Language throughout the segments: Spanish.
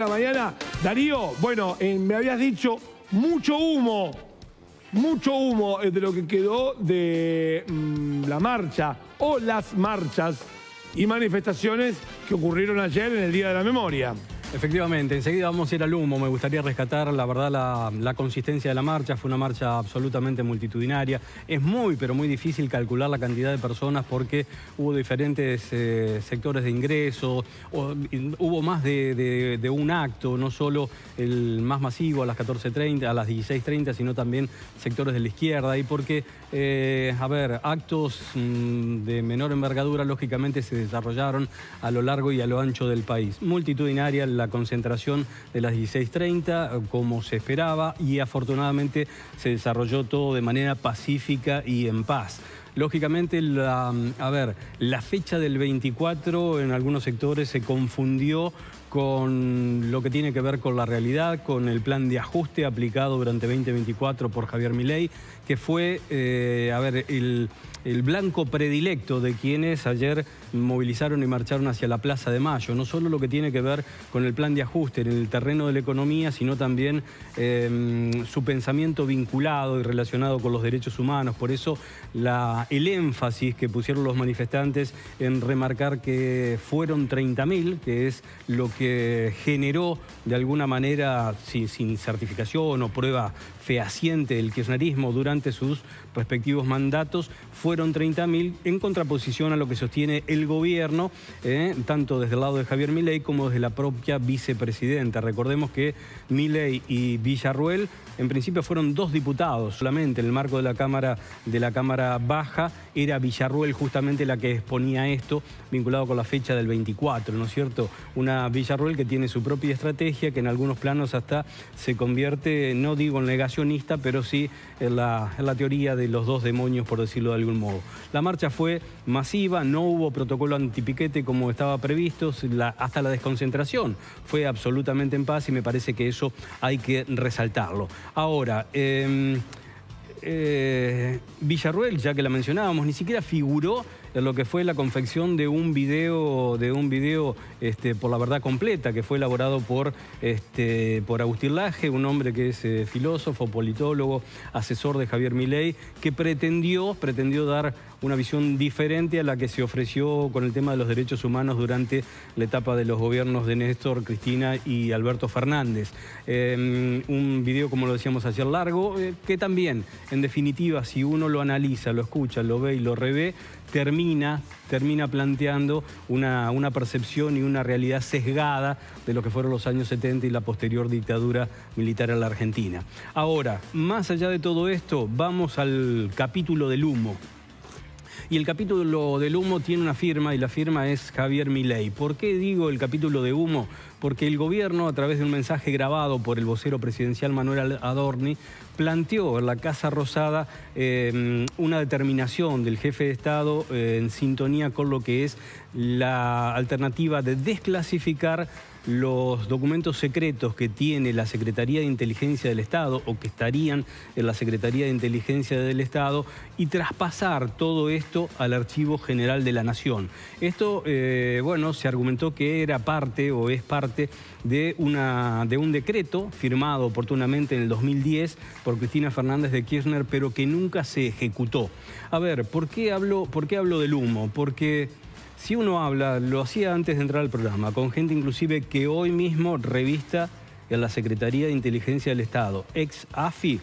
la mañana. Darío, bueno, me habías dicho mucho humo de lo que quedó de la marcha o las marchas y manifestaciones que ocurrieron ayer en el Día de la Memoria. Efectivamente, enseguida vamos a ir al humo. Me gustaría rescatar, la verdad, la consistencia de la marcha. Fue una marcha absolutamente multitudinaria. Es muy, pero muy difícil calcular la cantidad de personas porque hubo diferentes sectores de ingreso. Hubo más de un acto, no solo el más masivo a las 14:30, a las 16:30, sino también sectores de la izquierda. Y porque, actos de menor envergadura, lógicamente, se desarrollaron a lo largo y a lo ancho del país. Multitudinaria la concentración de las 16:30, como se esperaba, y afortunadamente se desarrolló todo de manera pacífica y en paz. Lógicamente, la fecha del 24 en algunos sectores se confundió con lo que tiene que ver con la realidad, con el plan de ajuste aplicado durante 2024 por Javier Milei, que fue el blanco predilecto de quienes ayer movilizaron y marcharon hacia la Plaza de Mayo. No solo lo que tiene que ver con el plan de ajuste en el terreno de la economía, sino también su pensamiento vinculado y relacionado con los derechos humanos. Por eso el énfasis que pusieron los manifestantes en remarcar que fueron 30.000, que es lo que generó de alguna manera, sin certificación o prueba fehaciente del kirchnerismo durante sus respectivos mandatos, fueron 30.000 en contraposición a lo que sostiene el gobierno, tanto desde el lado de Javier Milei como desde la propia vicepresidenta. Recordemos que Milei y Villarruel en principio fueron 2 diputados solamente en el marco de la Cámara Baja. Era Villarruel justamente la que exponía esto, vinculado con la fecha del 24, ¿no es cierto? Una Villarruel que tiene su propia estrategia, que en algunos planos hasta se convierte, no digo en negacionista, pero sí en la teoría de los 2 demonios, por decirlo de algún modo. La marcha fue masiva, no hubo protocolo antipiquete como estaba previsto, hasta la desconcentración fue absolutamente en paz, y me parece que eso hay que resaltarlo. Ahora, Villarruel, ya que la mencionábamos, ni siquiera figuró en lo que fue la confección de un video por la verdad completa, que fue elaborado por Agustín Laje, un hombre que es filósofo, politólogo, asesor de Javier Milei, que pretendió dar una visión diferente a la que se ofreció con el tema de los derechos humanos durante la etapa de los gobiernos de Néstor, Cristina y Alberto Fernández. Un video, como lo decíamos ayer, largo, que también, en definitiva, si uno lo analiza, lo escucha, lo ve y lo revé, termina planteando una percepción y una realidad sesgada de lo que fueron los años 70 y la posterior dictadura militar en la Argentina. Ahora, más allá de todo esto, vamos al capítulo del humo. Y el capítulo del humo tiene una firma, y la firma es Javier Milei. ¿Por qué digo el capítulo de humo? Porque el gobierno, a través de un mensaje grabado por el vocero presidencial Manuel Adorni, planteó en la Casa Rosada una determinación del jefe de Estado en sintonía con lo que es la alternativa de desclasificar los documentos secretos que tiene la Secretaría de Inteligencia del Estado, o que estarían en la Secretaría de Inteligencia del Estado, y traspasar todo esto al Archivo General de la Nación. Esto, se argumentó que era parte o es parte de un decreto firmado oportunamente en el 2010 por Cristina Fernández de Kirchner, pero que nunca se ejecutó. A ver, ¿por qué hablo del humo? Porque si uno habla, lo hacía antes de entrar al programa, con gente inclusive que hoy mismo revista en la Secretaría de Inteligencia del Estado, ex AFI,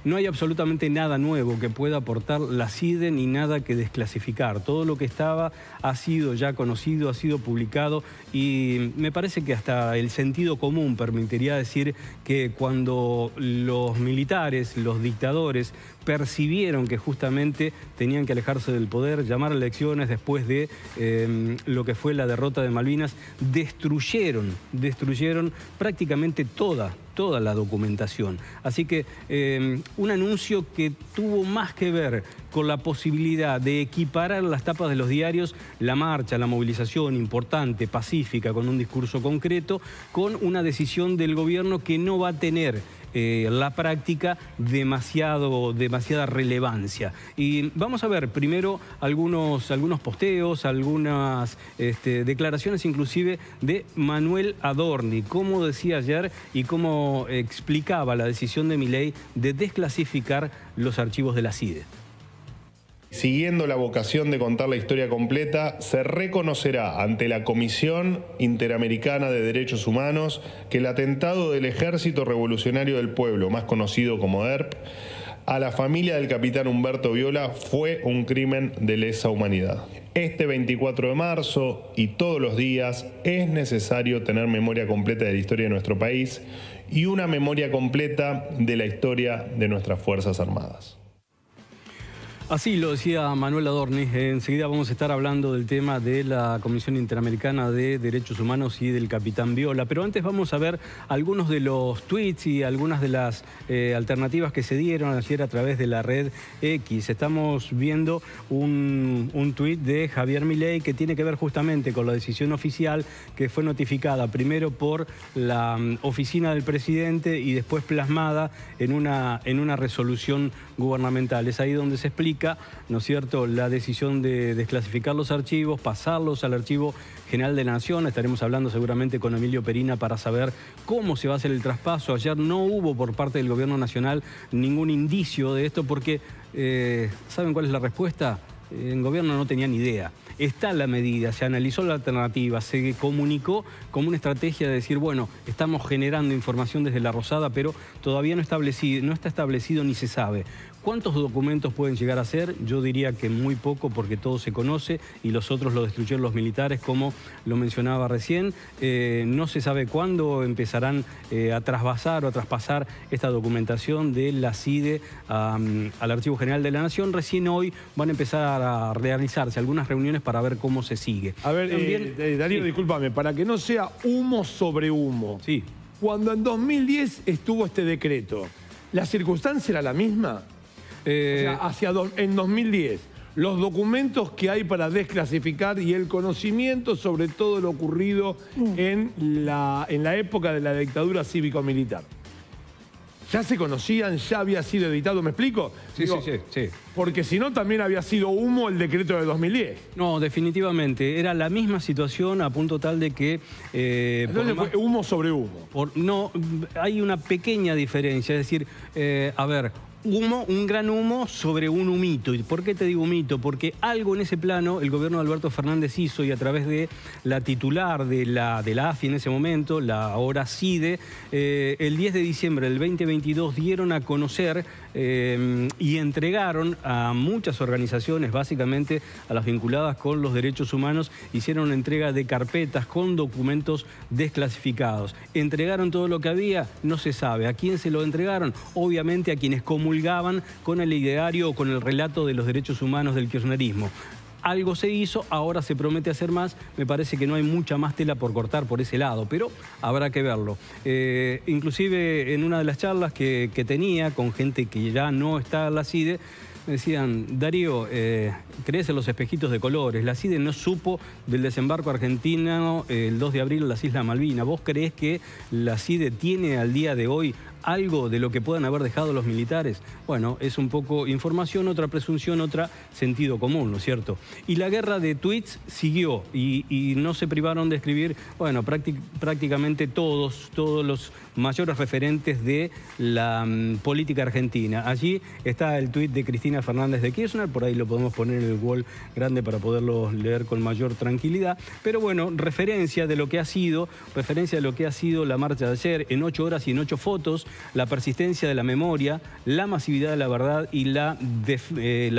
no hay absolutamente nada nuevo que pueda aportar la CIDE ni nada que desclasificar. Todo lo que estaba ha sido ya conocido, ha sido publicado, y me parece que hasta el sentido común permitiría decir que cuando los militares, los dictadores, percibieron que justamente tenían que alejarse del poder, llamar a elecciones después de lo que fue la derrota de Malvinas, destruyeron prácticamente toda la documentación. Así que un anuncio que tuvo más que ver con la posibilidad de equiparar las tapas de los diarios, la marcha, la movilización importante, pacífica, con un discurso concreto, con una decisión del gobierno que no va a tener la práctica demasiada relevancia. Y vamos a ver primero algunos posteos, algunas declaraciones inclusive de Manuel Adorni, como decía ayer y cómo explicaba la decisión de Milei de desclasificar los archivos de la CIDE. Siguiendo la vocación de contar la historia completa, se reconocerá ante la Comisión Interamericana de Derechos Humanos que el atentado del Ejército Revolucionario del Pueblo, más conocido como ERP, a la familia del capitán Humberto Viola fue un crimen de lesa humanidad. Este 24 de marzo y todos los días es necesario tener memoria completa de la historia de nuestro país y una memoria completa de la historia de nuestras Fuerzas Armadas. Así lo decía Manuel Adorni. Enseguida vamos a estar hablando del tema de la Comisión Interamericana de Derechos Humanos y del capitán Viola. Pero antes vamos a ver algunos de los tweets y algunas de las alternativas que se dieron ayer a través de la red X. Estamos viendo un tuit de Javier Milei que tiene que ver justamente con la decisión oficial que fue notificada primero por la oficina del presidente y después plasmada en una resolución gubernamental. Es ahí donde se explica, ¿no es cierto?, la decisión de desclasificar los archivos, pasarlos al Archivo General de la Nación. Estaremos hablando seguramente con Emilio Perina para saber cómo se va a hacer el traspaso. Ayer no hubo por parte del Gobierno Nacional ningún indicio de esto porque, ¿saben cuál es la respuesta? El gobierno no tenía ni idea. Está la medida, se analizó la alternativa, se comunicó como una estrategia de decir, bueno, estamos generando información desde la Rosada, pero todavía no está establecido ni se sabe. ¿Cuántos documentos pueden llegar a ser? Yo diría que muy poco porque todo se conoce y los otros lo destruyeron los militares, como lo mencionaba recién. No se sabe cuándo empezarán a trasvasar o a traspasar esta documentación de la CIDE al Archivo General de la Nación. Recién hoy van a empezar a realizarse algunas reuniones para ver cómo se sigue. A ver, Darío, sí. Discúlpame, para que no sea humo sobre humo. Sí. Cuando en 2010 estuvo este decreto, ¿la circunstancia era la misma? O sea, en 2010, los documentos que hay para desclasificar y el conocimiento sobre todo lo ocurrido en la época de la dictadura cívico-militar. ¿Ya se conocían? ¿Ya había sido editado? ¿Me explico? Sí, Digo, sí. Porque si no, también había sido humo el decreto de 2010. No, definitivamente. Era la misma situación a punto tal de que... Entonces fue humo sobre humo. No, hay una pequeña diferencia. Es decir, a ver... un gran humo sobre un humito. ¿Y por qué te digo humito? Porque algo en ese plano el gobierno de Alberto Fernández hizo y a través de la titular de la AFI en ese momento, la ahora CIDE, el 10 de diciembre del 2022 dieron a conocer y entregaron a muchas organizaciones, básicamente a las vinculadas con los derechos humanos, hicieron entrega de carpetas con documentos desclasificados. ¿Entregaron todo lo que había? No se sabe. ¿A quién se lo entregaron? Obviamente a quienes comulgaban con el ideario o con el relato de los derechos humanos del kirchnerismo. Algo se hizo, ahora se promete hacer más. Me parece que no hay mucha más tela por cortar por ese lado, pero habrá que verlo. Inclusive en una de las charlas que tenía con gente que ya no está en la CIDE, me decían, Darío, crees en los espejitos de colores. La CIDE no supo del desembarco argentino el 2 de abril en las Islas Malvinas. ¿Vos creés que la CIDE tiene al día de hoy algo de lo que puedan haber dejado los militares? Bueno, es un poco información, otra presunción, otra sentido común, ¿no es cierto? Y la guerra de tweets siguió y no se privaron de escribir, bueno, prácticamente todos los mayores referentes de la política argentina. Allí está el tuit de Cristina Fernández de Kirchner, por ahí lo podemos poner en el wall grande para poderlo leer con mayor tranquilidad, pero bueno, referencia de lo que ha sido la marcha de ayer en 8 horas y en 8 fotos, la persistencia de la memoria, la masividad de la verdad y la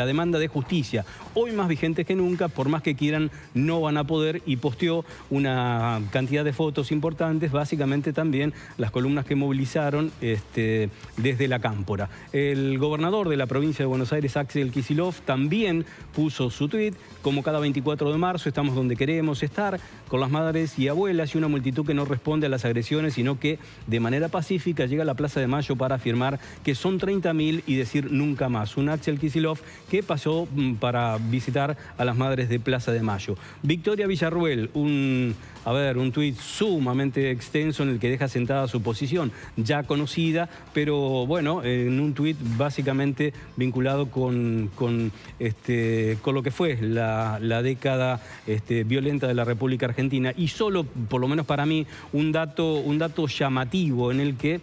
demanda de justicia. Hoy más vigentes que nunca, por más que quieran, no van a poder, y posteó una cantidad de fotos importantes, básicamente también las columnas que movilizaron desde la Cámpora. El gobernador de la provincia de Buenos Aires, Axel Kicillof, también puso su tuit, como cada 24 de marzo, estamos donde queremos estar, con las madres y abuelas y una multitud que no responde a las agresiones, sino que de manera pacífica llega a la Plaza de Mayo para afirmar que son 30.000 y decir nunca más. Un Axel Kicillof que pasó para visitar a las madres de Plaza de Mayo. Victoria Villarruel, un a ver, un tuit sumamente extenso en el que deja sentada su posición, ya conocida, pero bueno, en un tuit básicamente vinculado con lo que fue la década violenta de la República Argentina. Y solo, por lo menos para mí, un dato llamativo en el que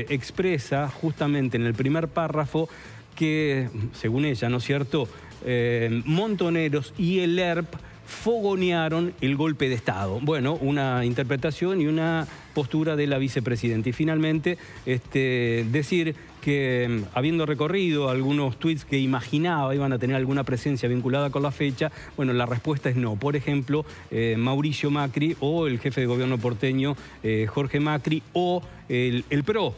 expresa justamente en el primer párrafo que, según ella, ¿no es cierto?, Montoneros y el ERP fogonearon el golpe de Estado. Bueno, una interpretación y una postura de la vicepresidenta. Y finalmente, decir que habiendo recorrido algunos tuits que imaginaba iban a tener alguna presencia vinculada con la fecha, bueno, la respuesta es no. Por ejemplo, Mauricio Macri o el jefe de gobierno porteño, Jorge Macri, o el PRO,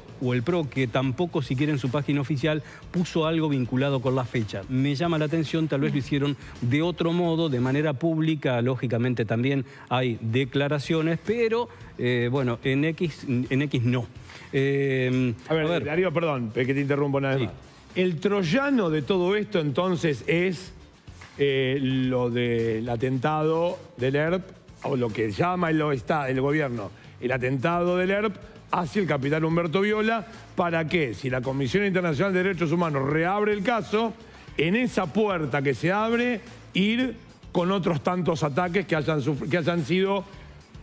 que tampoco siquiera en su página oficial puso algo vinculado con la fecha. Me llama la atención, tal vez lo hicieron de otro modo, de manera pública, lógicamente también hay declaraciones, pero bueno, en X no. A ver, Darío, perdón, que te interrumpo una vez más. El troyano de todo esto entonces es lo del atentado del ERP, o lo que llama el gobierno, el atentado del ERP hacia el capitán Humberto Viola, para que, si la Comisión Internacional de Derechos Humanos reabre el caso, en esa puerta que se abre, ir con otros tantos ataques que hayan sido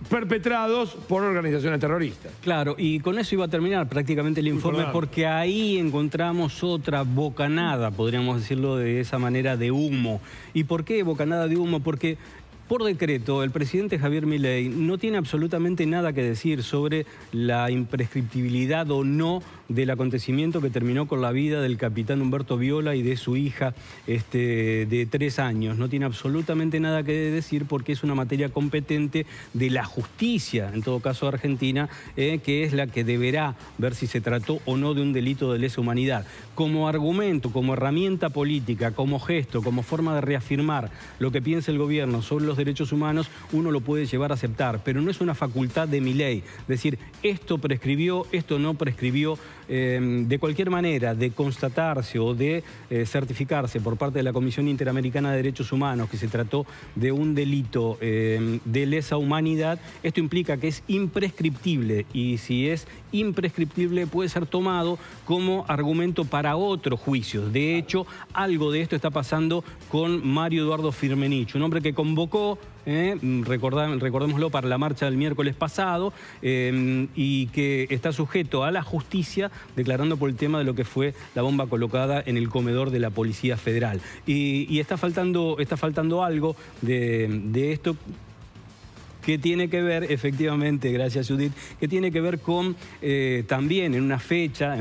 perpetrados por organizaciones terroristas. Claro, y con eso iba a terminar prácticamente el informe, porque ahí encontramos otra bocanada, podríamos decirlo de esa manera, de humo. ¿Y por qué bocanada de humo? Porque por decreto, el presidente Javier Milei no tiene absolutamente nada que decir sobre la imprescriptibilidad o no del acontecimiento que terminó con la vida del capitán Humberto Viola y de su hija de 3 años. No tiene absolutamente nada que decir porque es una materia competente de la justicia, en todo caso argentina, que es la que deberá ver si se trató o no de un delito de lesa humanidad. Como argumento, como herramienta política, como gesto, como forma de reafirmar lo que piensa el gobierno sobre los derechos humanos, uno lo puede llevar a aceptar, pero no es una facultad de Milei decir esto prescribió, esto no prescribió. De cualquier manera, de constatarse o de certificarse por parte de la Comisión Interamericana de Derechos Humanos que se trató de un delito de lesa humanidad, esto implica que es imprescriptible, y si es imprescriptible puede ser tomado como argumento para otros juicios. De hecho, algo de esto está pasando con Mario Eduardo Firmenich, un hombre que convocó, recordémoslo, para la marcha del miércoles pasado, y que está sujeto a la justicia declarando por el tema de lo que fue la bomba colocada en el comedor de la Policía Federal. Y está faltando algo de esto que tiene que ver, efectivamente, gracias Judith, que tiene que ver con también en una fecha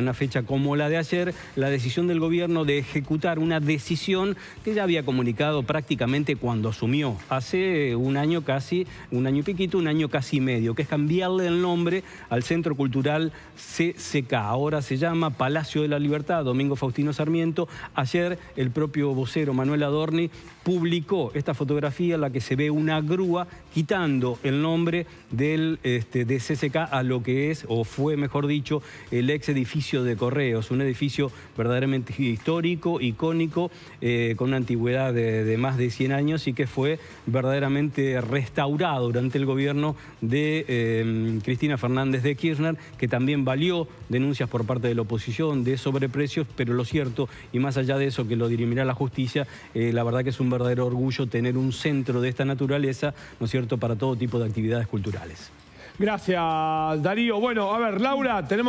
como la de ayer, la decisión del gobierno de ejecutar una decisión que ya había comunicado prácticamente cuando asumió, hace un año casi, un año y piquito, un año casi y medio, que es cambiarle el nombre al Centro Cultural CCK. Ahora se llama Palacio de la Libertad, Domingo Faustino Sarmiento. Ayer el propio vocero Manuel Adorni publicó esta fotografía en la que se ve una grúa quitando el nombre de CCK a lo que es, o fue mejor dicho, el ex edificio de Correos, un edificio verdaderamente histórico, icónico, con una antigüedad de más de 100 años y que fue verdaderamente restaurado durante el gobierno de Cristina Fernández de Kirchner, que también valió denuncias por parte de la oposición de sobreprecios, pero lo cierto, y más allá de eso que lo dirimirá la justicia, la verdad que es un verdadero orgullo tener un centro de esta naturaleza, ¿no es cierto?, para todo tipo de actividades culturales. Gracias, Darío. Bueno, a ver, Laura, tenemos